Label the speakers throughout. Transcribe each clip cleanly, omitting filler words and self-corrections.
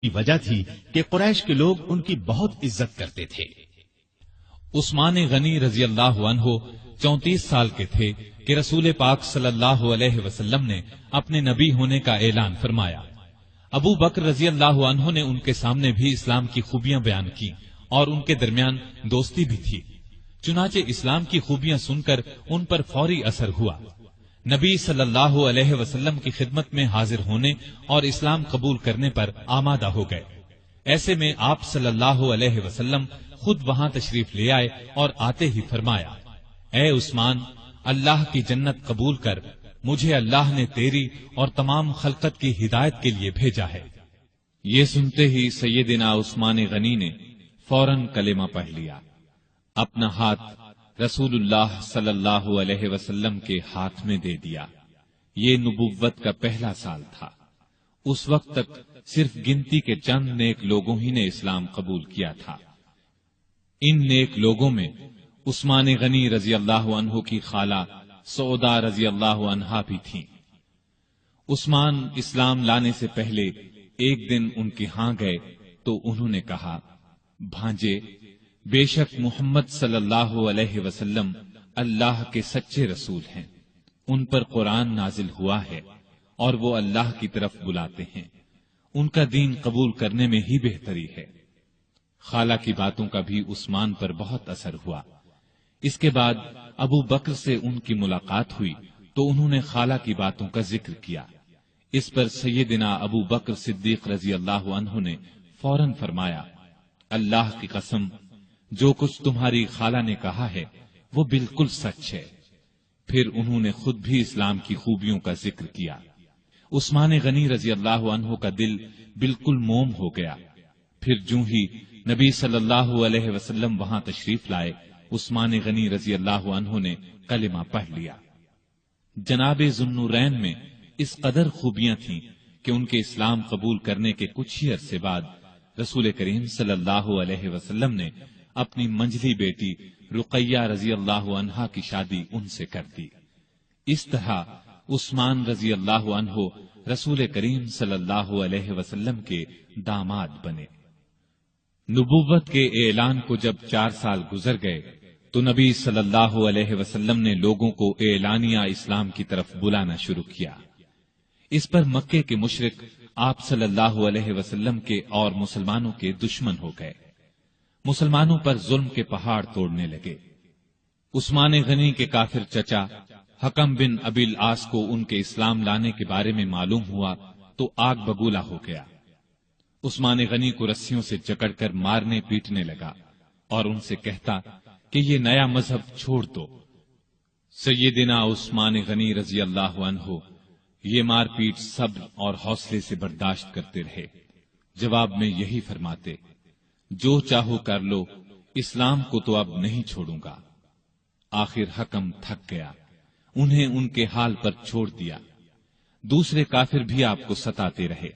Speaker 1: کی وجہ تھی کہ قریش کے لوگ ان کی بہت عزت کرتے تھے۔
Speaker 2: عثمان غنی رضی اللہ عنہ 34 سال کے تھے کہ رسول پاک صلی اللہ علیہ وسلم نے اپنے نبی ہونے کا اعلان فرمایا۔ ابو بکر رضی اللہ عنہ نے ان کے سامنے بھی اسلام کی خوبیاں بیان کی اور ان کے درمیان دوستی بھی تھی، چنانچہ اسلام کی خوبیاں سن کر ان پر فوری اثر ہوا۔ نبی صلی اللہ علیہ وسلم کی خدمت میں حاضر ہونے اور اسلام قبول کرنے پر آمادہ ہو گئے۔ ایسے میں آپ صلی اللہ علیہ وسلم خود وہاں تشریف لے آئے اور آتے ہی فرمایا، اے عثمان، اللہ کی جنت قبول کر، مجھے اللہ نے تیری اور تمام خلقت کی ہدایت کے لیے بھیجا ہے۔
Speaker 3: یہ سنتے ہی سیدنا عثمان غنی نے فوراً کلمہ پڑھ لیا، اپنا ہاتھ رسول اللہ صلی اللہ علیہ وسلم کے ہاتھ میں دے دیا۔ یہ نبوت کا پہلا سال تھا۔ اس وقت تک صرف گنتی کے چند نیک لوگوں ہی نے اسلام قبول کیا تھا۔ ان نیک لوگوں میں عثمان غنی رضی اللہ عنہ کی خالہ سعودہ رضی اللہ عنہا بھی تھیں۔ عثمان اسلام لانے سے پہلے ایک دن ان کے ہاں گئے تو انہوں نے کہا، بھانجے، بے شک محمد صلی اللہ علیہ وسلم اللہ کے سچے رسول ہیں، ان پر قرآن نازل ہوا ہے اور وہ اللہ کی طرف بلاتے ہیں، ان کا دین قبول کرنے میں ہی بہتری ہے۔ خالہ کی باتوں کا بھی عثمان پر بہت اثر ہوا۔ اس کے بعد ابو بکر سے ان کی ملاقات ہوئی تو انہوں نے خالہ کی باتوں کا ذکر کیا۔ اس پر سیدنا ابو بکر صدیق رضی اللہ عنہ نے فوراً فرمایا، اللہ کی قسم، جو کچھ تمہاری خالہ نے کہا ہے وہ بالکل سچ ہے۔ پھر انہوں نے خود بھی اسلام کی خوبیوں کا ذکر کیا۔ عثمان غنی رضی اللہ عنہ کا دل بالکل موم ہو گیا۔ پھر جو ہی نبی صلی اللہ علیہ وسلم وہاں تشریف لائے، عثمان غنی رضی اللہ عنہ نے کلمہ پڑھ لیا۔ جناب ذوالنورین میں اس قدر خوبیاں تھیں کہ ان کے اسلام قبول کرنے کے کچھ ہی عرصے بعد رسول کریم صلی اللہ علیہ وسلم نے اپنی منجلی بیٹی رقیہ رضی اللہ عنہا کی شادی ان سے کر دی۔ اس طرح عثمان رضی اللہ عنہ رسول کریم صلی اللہ علیہ وسلم کے داماد بنے۔ نبوت کے اعلان کو جب 4 سال گزر گئے تو نبی صلی اللہ علیہ وسلم نے لوگوں کو اعلانیہ اسلام کی طرف بلانا شروع کیا۔ اس پر مکے کے مشرک آپ صلی اللہ علیہ وسلم کے اور مسلمانوں کے دشمن ہو گئے، مسلمانوں پر ظلم کے پہاڑ توڑنے لگے۔ عثمان غنی کے کافر چچا حکم بن ابی العاص کو ان کے اسلام لانے کے بارے میں معلوم ہوا تو آگ بگولا ہو گیا۔ عثمان غنی کو رسیوں سے جکڑ کر مارنے پیٹنے لگا اور ان سے کہتا کہ یہ نیا مذہب چھوڑ دو۔ سیدنا عثمان غنی رضی اللہ عنہ یہ مار پیٹ صبر اور حوصلے سے برداشت کرتے رہے، جواب میں یہی فرماتے، جو چاہو کر لو، اسلام کو تو اب نہیں چھوڑوں گا۔ آخر حکم تھک گیا، انہیں ان کے حال پر چھوڑ دیا۔ دوسرے کافر بھی آپ کو ستاتے رہے۔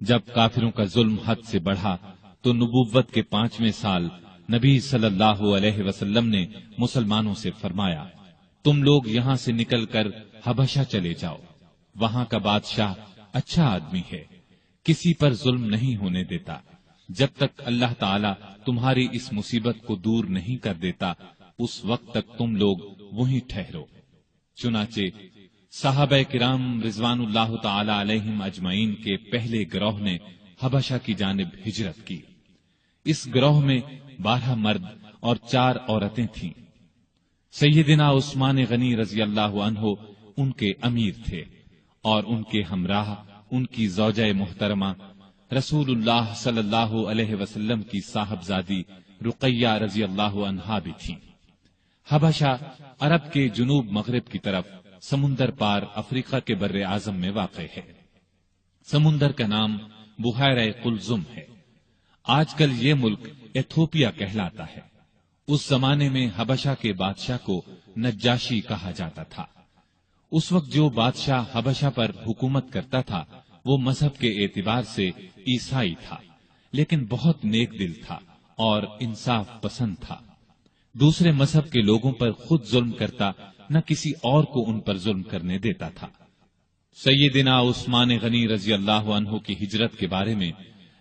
Speaker 3: جب کافروں کا ظلم حد سے بڑھا تو نبوت کے 5ویں سال نبی صلی اللہ علیہ وسلم نے مسلمانوں سے فرمایا، تم لوگ یہاں سے نکل کر حبشہ چلے جاؤ، وہاں کا بادشاہ اچھا آدمی ہے، کسی پر ظلم نہیں ہونے دیتا، جب تک اللہ تعالی تمہاری اس مصیبت کو دور نہیں کر دیتا اس وقت تک تم لوگ وہیں ٹھہرو۔ چنانچہ صحابہ کرام رضوان اللہ تعالی علیہم اجمعین کے پہلے گروہ نے حبشہ کی جانب ہجرت کی۔ اس گروہ میں 12 مرد اور 4 عورتیں تھیں۔ سیدنا عثمان غنی رضی اللہ عنہ ان کے امیر تھے اور ان کے ہمراہ ان کی زوجہ محترمہ رسول اللہ صلی اللہ علیہ وسلم کی صاحبزادی رقیہ رضی اللہ عنہا بھی تھیں۔ حبشہ عرب کے جنوب مغرب کی طرف سمندر پار افریقہ کے بر اعظم میں واقع ہے۔ سمندر کا نام بحیرہ قلزم ہے۔ آج کل یہ ملک ایتھوپیا کہلاتا ہے۔ اس زمانے میں حبشہ کے بادشاہ کو نجاشی کہا جاتا تھا۔ اس وقت جو بادشاہ حبشہ پر حکومت کرتا تھا وہ مذہب کے اعتبار سے عیسائی تھا، لیکن بہت نیک دل تھا اور انصاف پسند تھا۔ دوسرے مذہب کے لوگوں پر خود ظلم کرتا، نہ کسی اور کو ان پر ظلم کرنے دیتا تھا۔ سیدنا عثمان غنی رضی اللہ عنہ کی ہجرت کے بارے میں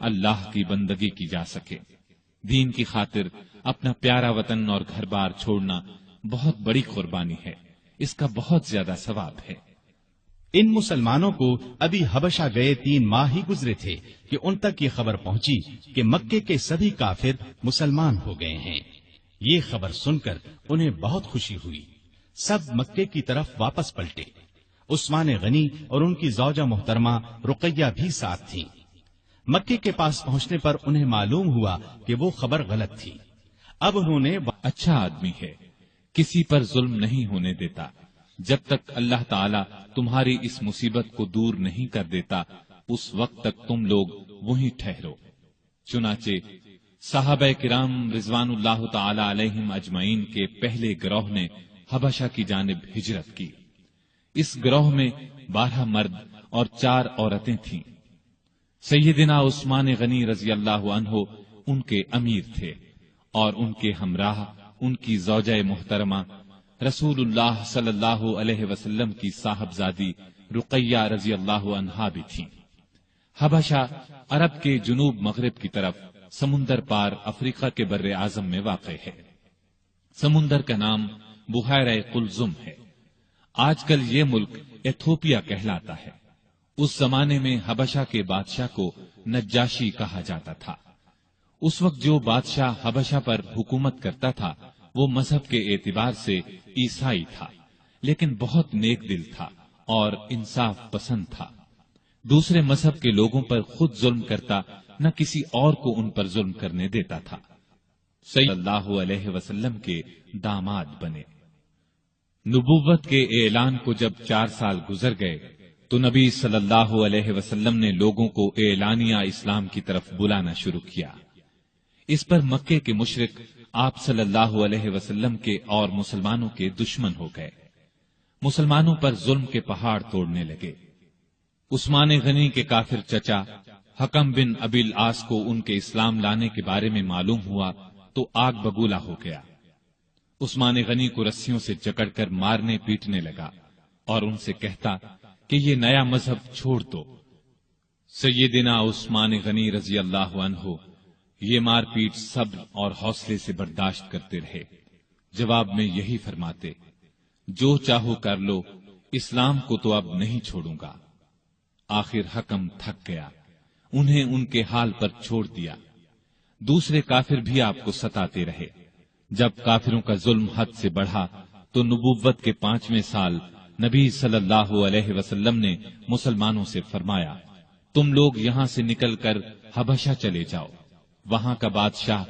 Speaker 3: اللہ کی بندگی کی جا سکے۔ دین کی خاطر اپنا پیارا وطن اور گھر بار چھوڑنا بہت بڑی قربانی ہے، اس کا بہت زیادہ ثواب ہے۔
Speaker 1: ان مسلمانوں کو ابھی حبشہ گئے 3 ماہ ہی گزرے تھے کہ ان تک یہ خبر پہنچی کہ مکے کے سبھی کافر مسلمان ہو گئے ہیں۔ یہ خبر سن کر انہیں بہت خوشی ہوئی، سب مکے کی طرف واپس پلٹے۔ عثمان غنی اور ان کی زوجہ محترمہ رقیہ بھی ساتھ تھیں۔ مکے کے پاس پہنچنے پر انہیں معلوم ہوا کہ وہ خبر غلط تھی۔ اب انہوں نے
Speaker 3: اچھا آدمی ہے، کسی پر ظلم نہیں ہونے دیتا، جب تک اللہ تعالیٰ تمہاری اس مصیبت کو دور نہیں کر دیتا اس وقت تک تم لوگ وہیں ٹھہرو۔ چنانچہ صحابہ کرام رضوان اللہ تعالی علیہم اجمعین کے پہلے گروہ نے حبشہ کی جانب ہجرت کی۔ اس گروہ میں 12 مرد اور 4 عورتیں تھیں۔ سیدنا عثمان غنی رضی اللہ عنہ ان کے امیر تھے اور ان کے ہمراہ ان کی زوجہ محترمہ رسول اللہ صلی اللہ علیہ وسلم کی صاحبزادی رقیہ رضی اللہ عنہا بھی تھیں۔ حبشہ عرب کے جنوب مغرب کی طرف سمندر پار افریقہ کے بر اعظم میں واقع ہے۔ سمندر کا نام بحیرہ قلزم ہے۔ آج کل یہ ملک ایتھوپیا کہلاتا ہے۔ اس زمانے میں حبشہ کے بادشاہ کو نجاشی کہا جاتا تھا۔ اس وقت جو بادشاہ حبشہ پر حکومت کرتا تھا وہ مذہب کے اعتبار سے عیسائی تھا، لیکن بہت نیک دل تھا اور انصاف پسند تھا۔ دوسرے مذہب کے لوگوں پر خود ظلم کرتا، نہ کسی اور کو ان پر ظلم کرنے دیتا تھا۔ صلی اللہ علیہ وسلم کے داماد بنے۔ نبوت کے اعلان کو جب 4 سال گزر گئے تو نبی صلی اللہ علیہ وسلم نے لوگوں کو اعلانیہ اسلام کی طرف بلانا شروع کیا۔ اس پر مکے کے مشرک آپ صلی اللہ علیہ وسلم کے اور مسلمانوں کے دشمن ہو گئے، مسلمانوں پر ظلم کے پہاڑ توڑنے لگے۔ عثمان غنی کے کافر چچا حکم بن ابی العاص کو ان کے اسلام لانے کے بارے میں معلوم ہوا تو آگ بگولا ہو گیا۔ عثمان غنی کو رسیوں سے جکڑ کر مارنے پیٹنے لگا اور ان سے کہتا کہ یہ نیا مذہب چھوڑ دو۔ سیدنا عثمان غنی رضی اللہ عنہ یہ مار پیٹ صبر اور حوصلے سے برداشت کرتے رہے، جواب میں یہی فرماتے، جو چاہو کر لو، اسلام کو تو اب نہیں چھوڑوں گا۔ آخر حکم تھک گیا، انہیں ان کے حال پر چھوڑ دیا۔ دوسرے کافر بھی آپ کو ستاتے رہے۔ جب کافروں کا ظلم حد سے بڑھا تو نبوت کے 5ویں سال نبی صلی اللہ علیہ وسلم نے مسلمانوں سے فرمایا، تم لوگ یہاں سے نکل کر حبشہ چلے جاؤ، وہاں کا بادشاہ